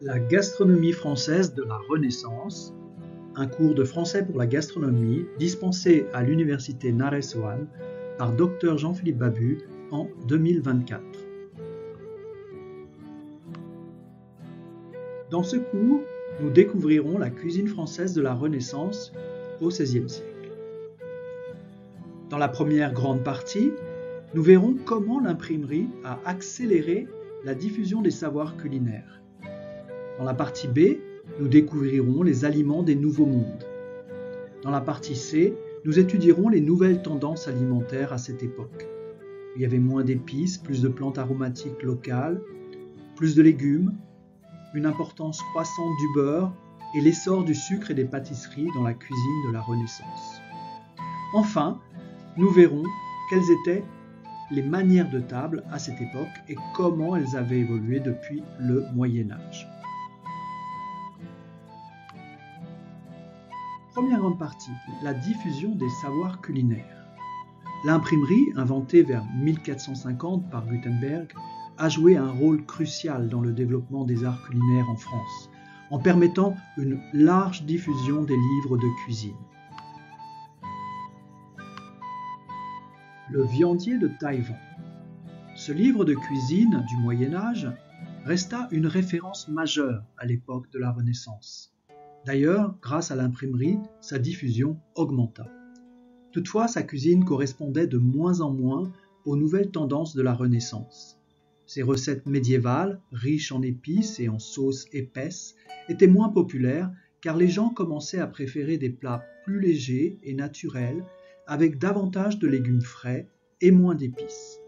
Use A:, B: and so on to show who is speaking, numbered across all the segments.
A: La gastronomie française de la Renaissance, un cours de français pour la gastronomie dispensé à l'université Naresuan par Dr Jean-Philippe Babu en 2024. Dans ce cours, nous découvrirons la cuisine française de la Renaissance au XVIe siècle. Dans la première grande partie, nous verrons comment l'imprimerie a accéléré la diffusion des savoirs culinaires. Dans la partie B, nous découvrirons les aliments des nouveaux mondes. Dans la partie C, nous étudierons les nouvelles tendances alimentaires à cette époque. Il y avait moins d'épices, plus de plantes aromatiques locales, plus de légumes, une importance croissante du beurre et l'essor du sucre et des pâtisseries dans la cuisine de la Renaissance. Enfin, nous verrons quelles étaient les manières de table à cette époque et comment elles avaient évolué depuis le Moyen-Âge. Première grande partie, la diffusion des savoirs culinaires. L'imprimerie, inventée vers 1450 par Gutenberg, a joué un rôle crucial dans le développement des arts culinaires en France, en permettant une large diffusion des livres de cuisine. Le viandier de Taïwan. Ce livre de cuisine du Moyen-Âge resta une référence majeure à l'époque de la Renaissance. D'ailleurs, grâce à l'imprimerie, sa diffusion augmenta. Toutefois, sa cuisine correspondait de moins en moins aux nouvelles tendances de la Renaissance. Ses recettes médiévales, riches en épices et en sauces épaisses, étaient moins populaires car les gens commençaient à préférer des plats plus légers et naturels avec davantage de légumes frais et moins d'épices.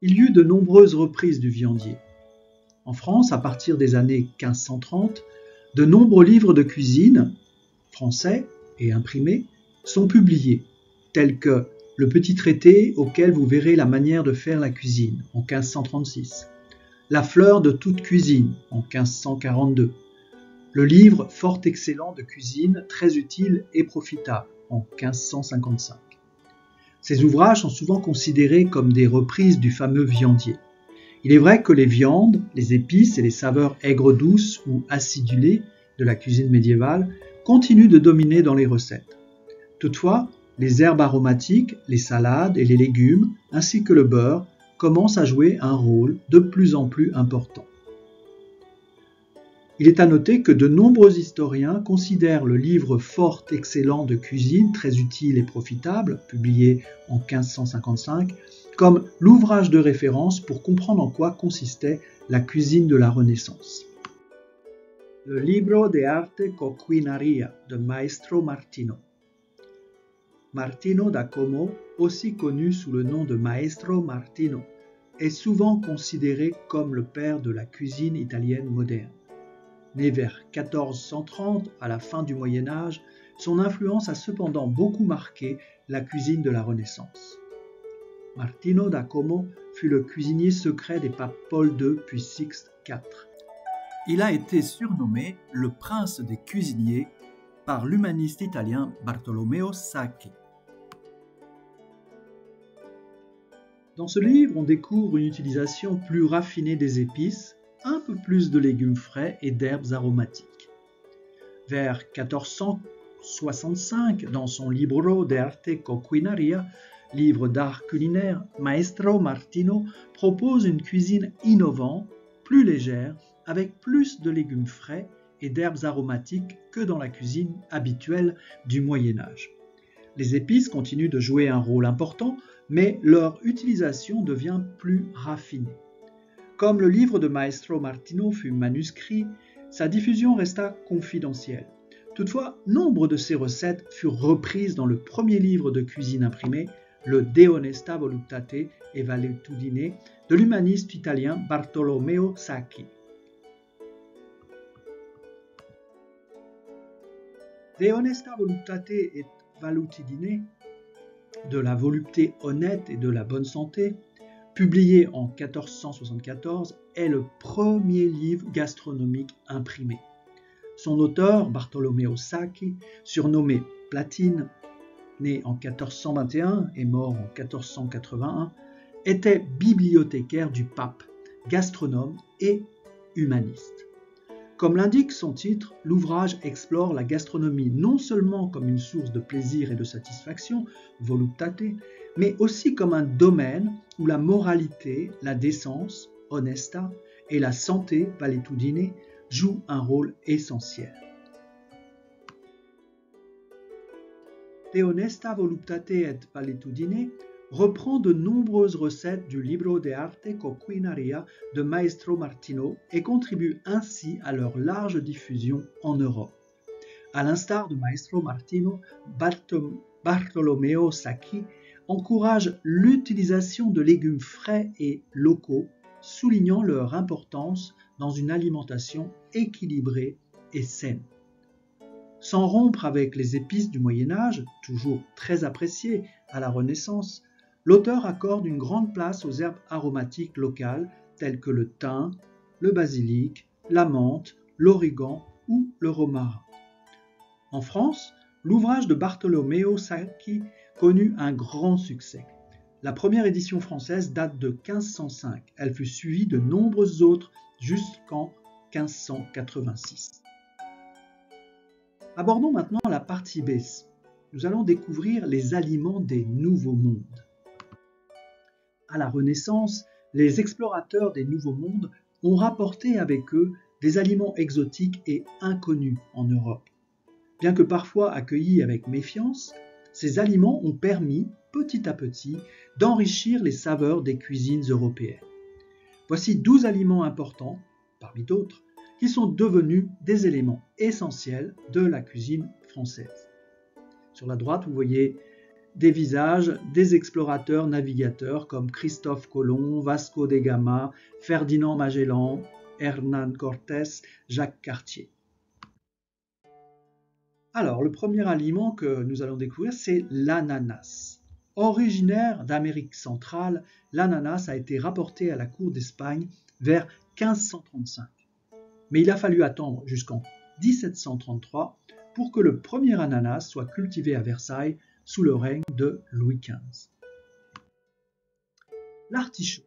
A: Il y eut de nombreuses reprises du viandier. En France, à partir des années 1530, de nombreux livres de cuisine, français et imprimés, sont publiés, tels que le petit traité auquel vous verrez la manière de faire la cuisine, en 1536, la fleur de toute cuisine, en 1542, le livre fort excellent de cuisine, très utile et profitable, en 1555. Ces ouvrages sont souvent considérés comme des reprises du fameux viandier. Il est vrai que les viandes, les épices et les saveurs aigres-douces ou acidulées de la cuisine médiévale continuent de dominer dans les recettes. Toutefois, les herbes aromatiques, les salades et les légumes, ainsi que le beurre, commencent à jouer un rôle de plus en plus important. Il est à noter que de nombreux historiens considèrent le livre fort excellent de cuisine, très utile et profitable, publié en 1555, comme l'ouvrage de référence pour comprendre en quoi consistait la cuisine de la Renaissance. Le Libro de Arte Coquinaria de Maestro Martino. Martino da Como, aussi connu sous le nom de Maestro Martino, est souvent considéré comme le père de la cuisine italienne moderne. Né vers 1430, à la fin du Moyen-Âge, son influence a cependant beaucoup marqué la cuisine de la Renaissance. Martino da Como fut le cuisinier secret des papes Paul II puis Sixte IV. Il a été surnommé le prince des cuisiniers par l'humaniste italien Bartolomeo Sacchi. Dans ce livre, on découvre une utilisation plus raffinée des épices, un peu plus de légumes frais et d'herbes aromatiques. Vers 1465, dans son Libro d'Arte Coquinaria, livre d'art culinaire, Maestro Martino propose une cuisine innovante, plus légère, avec plus de légumes frais et d'herbes aromatiques que dans la cuisine habituelle du Moyen-Âge. Les épices continuent de jouer un rôle important, mais leur utilisation devient plus raffinée. Comme le livre de Maestro Martino fut manuscrit, sa diffusion resta confidentielle. Toutefois, nombre de ses recettes furent reprises dans le premier livre de cuisine imprimé, le De Honesta Voluptate e Valetudine de l'humaniste italien Bartolomeo Sacchi. De Honesta Voluptate et Valetudine, de la volupté honnête et de la bonne santé, publié en 1474, est le premier livre gastronomique imprimé. Son auteur, Bartolomeo Sacchi, surnommé Platine, né en 1421 et mort en 1481, était bibliothécaire du pape, gastronome et humaniste. Comme l'indique son titre, l'ouvrage explore la gastronomie non seulement comme une source de plaisir et de satisfaction, voluptate, mais aussi comme un domaine où la moralité, la décence, honesta, et la santé, paletudine, jouent un rôle essentiel. De honesta voluptate et paletudine reprend de nombreuses recettes du Libro de Arte Coquinaria de Maestro Martino et contribue ainsi à leur large diffusion en Europe. À l'instar de Maestro Martino, Bartolomeo Sacchi encourage l'utilisation de légumes frais et locaux, soulignant leur importance dans une alimentation équilibrée et saine. Sans rompre avec les épices du Moyen-Âge, toujours très appréciées à la Renaissance, l'auteur accorde une grande place aux herbes aromatiques locales telles que le thym, le basilic, la menthe, l'origan ou le romarin. En France, l'ouvrage de Bartolomeo Sacchi connut un grand succès. La première édition française date de 1505. Elle fut suivie de nombreuses autres jusqu'en 1586. Abordons maintenant la partie B. Nous allons découvrir les aliments des Nouveaux Mondes. À la Renaissance, les explorateurs des Nouveaux Mondes ont rapporté avec eux des aliments exotiques et inconnus en Europe. Bien que parfois accueillis avec méfiance, ces aliments ont permis, petit à petit, d'enrichir les saveurs des cuisines européennes. Voici 12 aliments importants, parmi d'autres, qui sont devenus des éléments essentiels de la cuisine française. Sur la droite, vous voyez des visages des explorateurs navigateurs comme Christophe Colomb, Vasco de Gama, Ferdinand Magellan, Hernán Cortés, Jacques Cartier. Alors, le premier aliment que nous allons découvrir, c'est l'ananas. Originaire d'Amérique centrale, l'ananas a été rapporté à la cour d'Espagne vers 1535. Mais il a fallu attendre jusqu'en 1733 pour que le premier ananas soit cultivé à Versailles sous le règne de Louis XV. L'artichaut.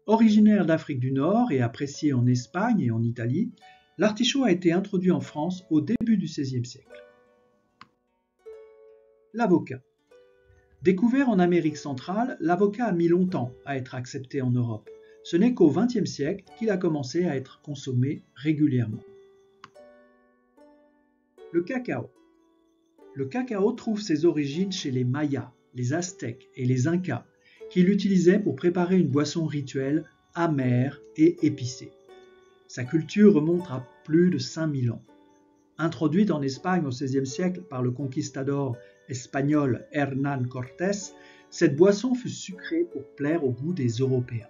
A: Originaire d'Afrique du Nord et apprécié en Espagne et en Italie, l'artichaut a été introduit en France au début du XVIe siècle. L'avocat. Découvert en Amérique centrale, l'avocat a mis longtemps à être accepté en Europe. Ce n'est qu'au XXe siècle qu'il a commencé à être consommé régulièrement. Le cacao. Le cacao trouve ses origines chez les Mayas, les Aztèques et les Incas, qui l'utilisaient pour préparer une boisson rituelle amère et épicée. Sa culture remonte à plus de 5000 ans. Introduite en Espagne au XVIe siècle par le conquistador espagnol Hernán Cortés, cette boisson fut sucrée pour plaire au goût des Européens.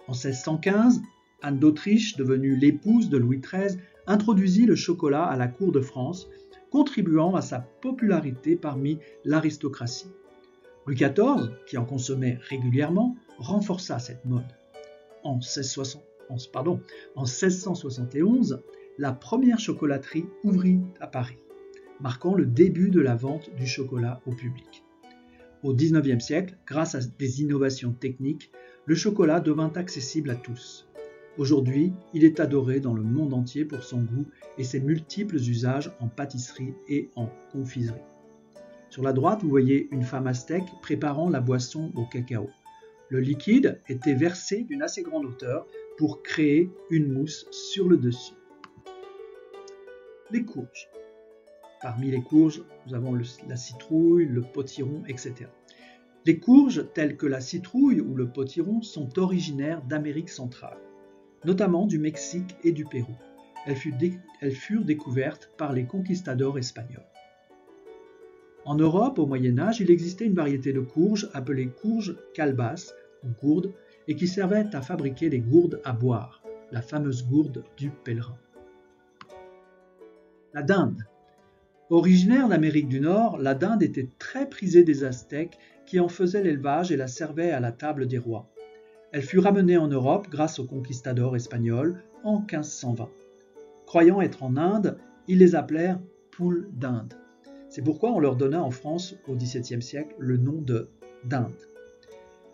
A: En 1615, Anne d'Autriche, devenue l'épouse de Louis XIII, introduisit le chocolat à la cour de France, contribuant à sa popularité parmi l'aristocratie. Louis XIV, qui en consommait régulièrement, renforça cette mode. En 1671, la première chocolaterie ouvrit à Paris, marquant le début de la vente du chocolat au public. Au XIXe siècle, grâce à des innovations techniques, le chocolat devint accessible à tous. Aujourd'hui, il est adoré dans le monde entier pour son goût et ses multiples usages en pâtisserie et en confiserie. Sur la droite, vous voyez une femme aztèque préparant la boisson au cacao. Le liquide était versé d'une assez grande hauteur pour créer une mousse sur le dessus. Les courges. Parmi les courges, nous avons la citrouille, le potiron, etc. Les courges telles que la citrouille ou le potiron sont originaires d'Amérique centrale, notamment du Mexique et du Pérou. Elles furent découvertes par les conquistadors espagnols. En Europe, au Moyen-Âge, il existait une variété de courges appelée courge calebasse ou gourde et qui servait à fabriquer des gourdes à boire, la fameuse gourde du pèlerin. La dinde. Originaire d'Amérique du Nord, la dinde était très prisée des Aztèques qui en faisaient l'élevage et la servaient à la table des rois. Elle fut ramenée en Europe grâce aux conquistadors espagnols en 1520. Croyant être en Inde, ils les appelèrent poules d'Inde. C'est pourquoi on leur donna en France au XVIIe siècle le nom de dinde.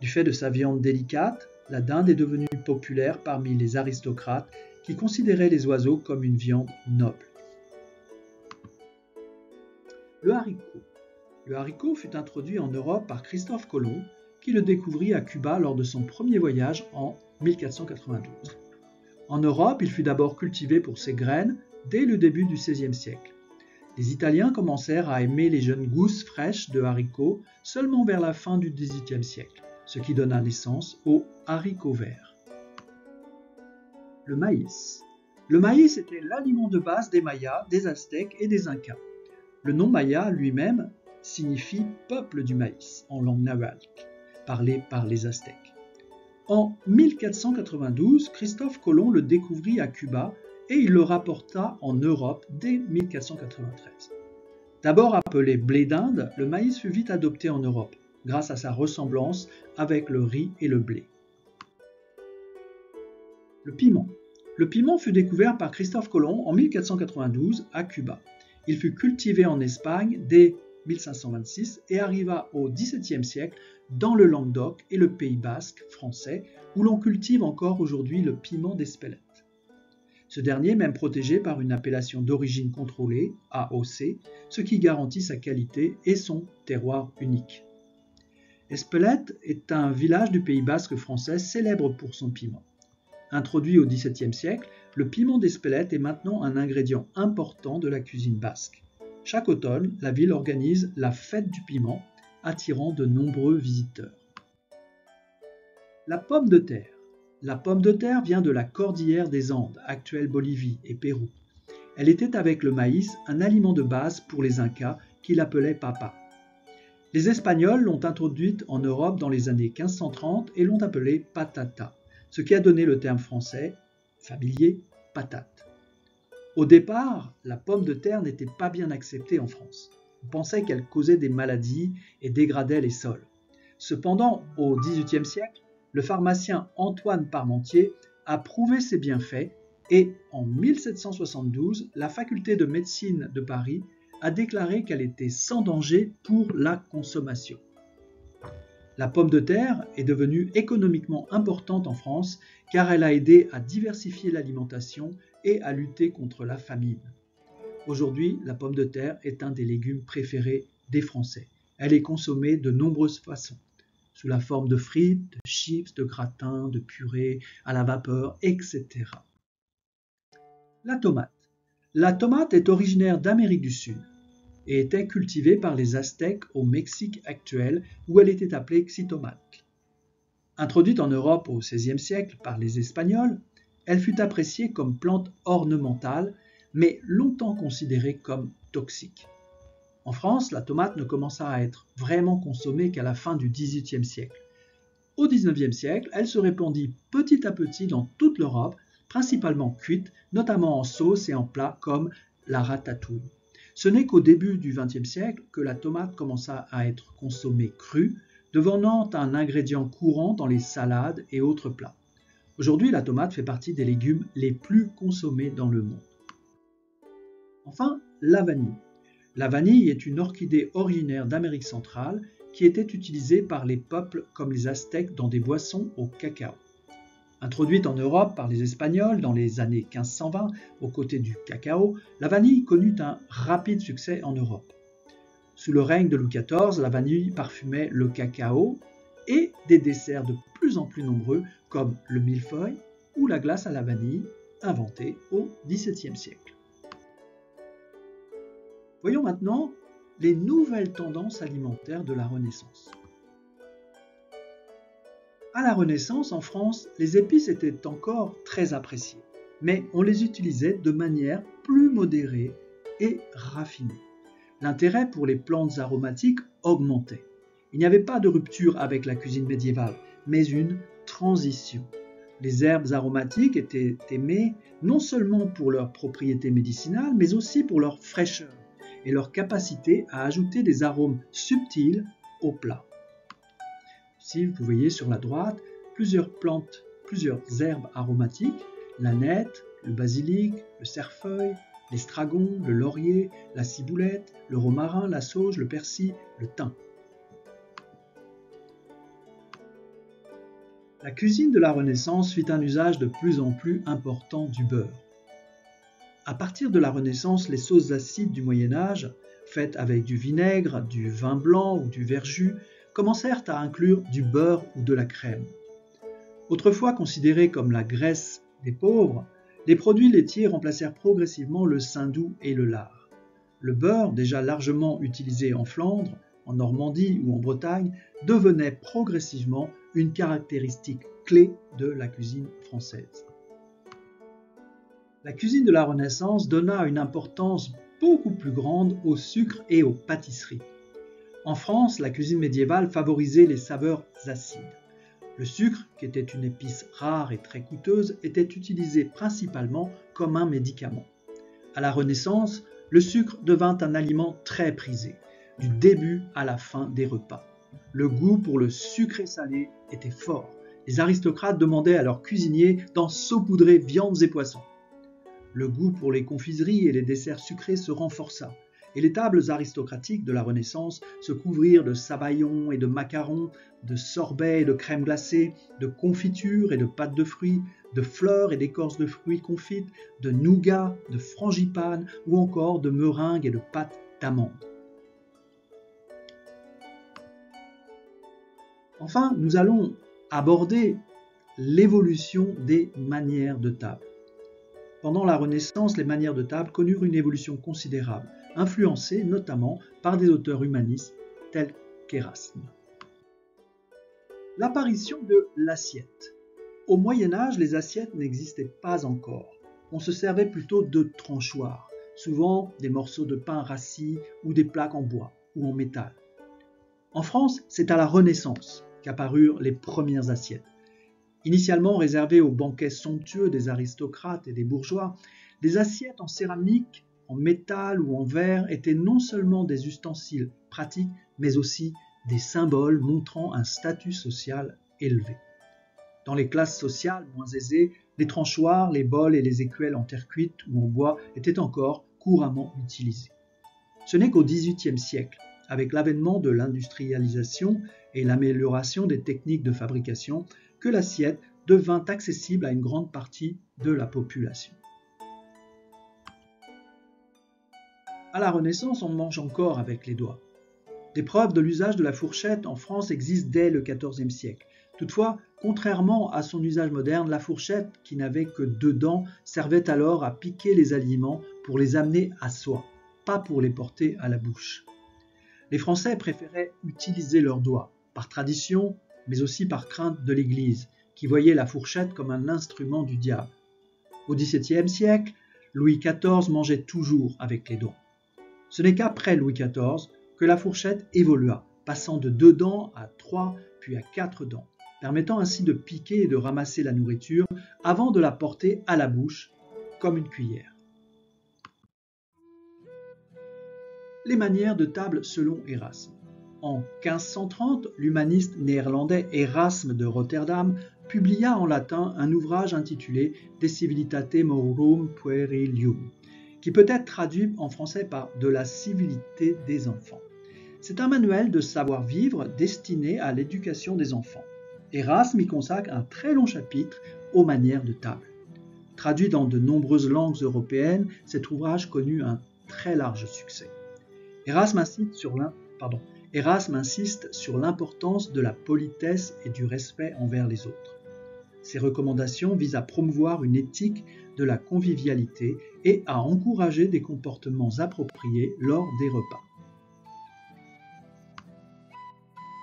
A: Du fait de sa viande délicate, la dinde est devenue populaire parmi les aristocrates qui considéraient les oiseaux comme une viande noble. Le haricot. Le haricot fut introduit en Europe par Christophe Colomb, qui le découvrit à Cuba lors de son premier voyage en 1492. En Europe, il fut d'abord cultivé pour ses graines dès le début du XVIe siècle. Les Italiens commencèrent à aimer les jeunes gousses fraîches de haricots seulement vers la fin du XVIIIe siècle, ce qui donna naissance aux haricots verts. Le maïs. Le maïs était l'aliment de base des Mayas, des Aztèques et des Incas. Le nom Maya lui-même signifie « peuple du maïs » en langue nahuatl, parlé par les Aztèques. En 1492, Christophe Colomb le découvrit à Cuba et il le rapporta en Europe dès 1493. D'abord appelé blé d'Inde, le maïs fut vite adopté en Europe, grâce à sa ressemblance avec le riz et le blé. Le piment. Le piment fut découvert par Christophe Colomb en 1492 à Cuba. Il fut cultivé en Espagne dès 1526 et arriva au XVIIe siècle dans le Languedoc et le Pays basque français, où l'on cultive encore aujourd'hui le piment d'Espelette. Ce dernier est même protégé par une appellation d'origine contrôlée, AOC, ce qui garantit sa qualité et son terroir unique. Espelette est un village du Pays basque français célèbre pour son piment. Introduit au XVIIe siècle, le piment d'Espelette est maintenant un ingrédient important de la cuisine basque. Chaque automne, la ville organise la fête du piment, attirant de nombreux visiteurs. La pomme de terre. La pomme de terre vient de la cordillère des Andes, actuelle Bolivie et Pérou. Elle était avec le maïs un aliment de base pour les Incas qui l'appelaient papa. Les Espagnols l'ont introduite en Europe dans les années 1530 et l'ont appelée patata, ce qui a donné le terme français, familier, patate. Au départ, la pomme de terre n'était pas bien acceptée en France. On pensait qu'elle causait des maladies et dégradait les sols. Cependant, au XVIIIe siècle, le pharmacien Antoine Parmentier a prouvé ses bienfaits et en 1772, la faculté de médecine de Paris a déclaré qu'elle était sans danger pour la consommation. La pomme de terre est devenue économiquement importante en France car elle a aidé à diversifier l'alimentation et à lutter contre la famine. Aujourd'hui, la pomme de terre est un des légumes préférés des Français. Elle est consommée de nombreuses façons, sous la forme de frites, de chips, de gratins, de purées, à la vapeur, etc. La tomate. La tomate est originaire d'Amérique du Sud et était cultivée par les Aztèques au Mexique actuel où elle était appelée xitomatl. Introduite en Europe au XVIe siècle par les Espagnols, elle fut appréciée comme plante ornementale, mais longtemps considérée comme toxique. En France, la tomate ne commença à être vraiment consommée qu'à la fin du XVIIIe siècle. Au XIXe siècle, elle se répandit petit à petit dans toute l'Europe, principalement cuite, notamment en sauce et en plats comme la ratatouille. Ce n'est qu'au début du XXe siècle que la tomate commença à être consommée crue, devenant un ingrédient courant dans les salades et autres plats. Aujourd'hui, la tomate fait partie des légumes les plus consommés dans le monde. Enfin, la vanille. La vanille est une orchidée originaire d'Amérique centrale qui était utilisée par les peuples comme les Aztèques dans des boissons au cacao. Introduite en Europe par les Espagnols dans les années 1520 aux côtés du cacao, la vanille connut un rapide succès en Europe. Sous le règne de Louis XIV, la vanille parfumait le cacao et des desserts de plus en plus nombreux comme le millefeuille ou la glace à la vanille, inventés au XVIIe siècle. Voyons maintenant les nouvelles tendances alimentaires de la Renaissance. À la Renaissance, en France, les épices étaient encore très appréciées, mais on les utilisait de manière plus modérée et raffinée. L'intérêt pour les plantes aromatiques augmentait. Il n'y avait pas de rupture avec la cuisine médiévale, mais une transition. Les herbes aromatiques étaient aimées non seulement pour leurs propriétés médicinales, mais aussi pour leur fraîcheur et leur capacité à ajouter des arômes subtils au plat. Ici, vous voyez sur la droite plusieurs herbes aromatiques, l'aneth, le basilic, le cerfeuil, l'estragon, le laurier, la ciboulette, le romarin, la sauge, le persil, le thym. La cuisine de la Renaissance fit un usage de plus en plus important du beurre. À partir de la Renaissance, les sauces acides du Moyen Âge, faites avec du vinaigre, du vin blanc ou du verjus, commencèrent à inclure du beurre ou de la crème. Autrefois considérés comme la graisse des pauvres, les produits laitiers remplacèrent progressivement le saindoux et le lard. Le beurre, déjà largement utilisé en Flandre, en Normandie ou en Bretagne, devenait progressivement une caractéristique clé de la cuisine française. La cuisine de la Renaissance donna une importance beaucoup plus grande au sucre et aux pâtisseries. En France, la cuisine médiévale favorisait les saveurs acides. Le sucre, qui était une épice rare et très coûteuse, était utilisé principalement comme un médicament. À la Renaissance, le sucre devint un aliment très prisé, du début à la fin des repas. Le goût pour le sucré salé était fort. Les aristocrates demandaient à leurs cuisiniers d'en saupoudrer viandes et poissons. Le goût pour les confiseries et les desserts sucrés se renforça, et les tables aristocratiques de la Renaissance se couvrirent de sabayons et de macarons, de sorbets et de crème glacée, de confitures et de pâtes de fruits, de fleurs et d'écorces de fruits confites, de nougat, de frangipane ou encore de meringues et de pâtes d'amandes. Enfin, nous allons aborder l'évolution des manières de table. Pendant la Renaissance, les manières de table connurent une évolution considérable, influencée notamment par des auteurs humanistes tels qu'Érasme. L'apparition de l'assiette. Au Moyen Âge, les assiettes n'existaient pas encore. On se servait plutôt de tranchoirs, souvent des morceaux de pain rassis ou des plaques en bois ou en métal. En France, c'est à la Renaissance qu'apparurent les premières assiettes. Initialement réservées aux banquets somptueux des aristocrates et des bourgeois, les assiettes en céramique, en métal ou en verre étaient non seulement des ustensiles pratiques, mais aussi des symboles montrant un statut social élevé. Dans les classes sociales moins aisées, les tranchoirs, les bols et les écuelles en terre cuite ou en bois étaient encore couramment utilisés. Ce n'est qu'au XVIIIe siècle, avec l'avènement de l'industrialisation et l'amélioration des techniques de fabrication, que l'assiette devint accessible à une grande partie de la population. À la Renaissance, on mange encore avec les doigts. Des preuves de l'usage de la fourchette en France existent dès le XIVe siècle. Toutefois, contrairement à son usage moderne, la fourchette, qui n'avait que 2 dents, servait alors à piquer les aliments pour les amener à soi, pas pour les porter à la bouche. Les Français préféraient utiliser leurs doigts, par tradition, mais aussi par crainte de l'Église, qui voyait la fourchette comme un instrument du diable. Au XVIIe siècle, Louis XIV mangeait toujours avec les doigts. Ce n'est qu'après Louis XIV que la fourchette évolua, passant de 2 dents à 3 puis à 4 dents, permettant ainsi de piquer et de ramasser la nourriture avant de la porter à la bouche, comme une cuillère. Les manières de table selon Érasme. En 1530, l'humaniste néerlandais Erasme de Rotterdam publia en latin un ouvrage intitulé De civilitate morum puerilium, qui peut être traduit en français par De la civilité des enfants. C'est un manuel de savoir-vivre destiné à l'éducation des enfants. Erasme y consacre un très long chapitre aux manières de table. Traduit dans de nombreuses langues européennes, cet ouvrage connut un très large succès. Erasme insiste sur l'importance de la politesse et du respect envers les autres. Ses recommandations visent à promouvoir une éthique de la convivialité et à encourager des comportements appropriés lors des repas.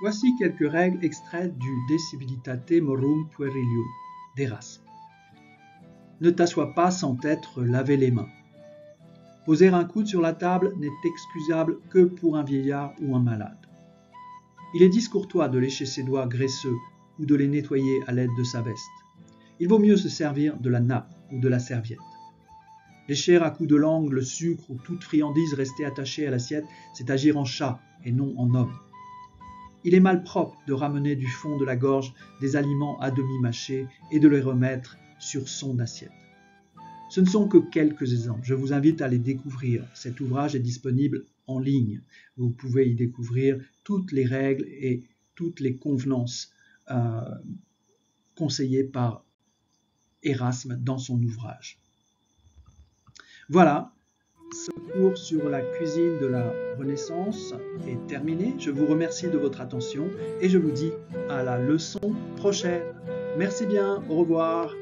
A: Voici quelques règles extraites du De civilitate morum puerilium d'Érasme. Ne t'assois pas sans t'être lavé les mains. Poser un coude sur la table n'est excusable que pour un vieillard ou un malade. Il est discourtois de lécher ses doigts graisseux ou de les nettoyer à l'aide de sa veste. Il vaut mieux se servir de la nappe ou de la serviette. Lécher à coups de langue le sucre ou toute friandise restée attachée à l'assiette, c'est agir en chat et non en homme. Il est malpropre de ramener du fond de la gorge des aliments à demi mâchés et de les remettre sur son assiette. Ce ne sont que quelques exemples. Je vous invite à les découvrir. Cet ouvrage est disponible en ligne. Vous pouvez y découvrir toutes les règles et toutes les convenances conseillé par Erasme dans son ouvrage. Voilà, ce cours sur la cuisine de la Renaissance est terminé. Je vous remercie de votre attention et je vous dis à la leçon prochaine. Merci bien, au revoir.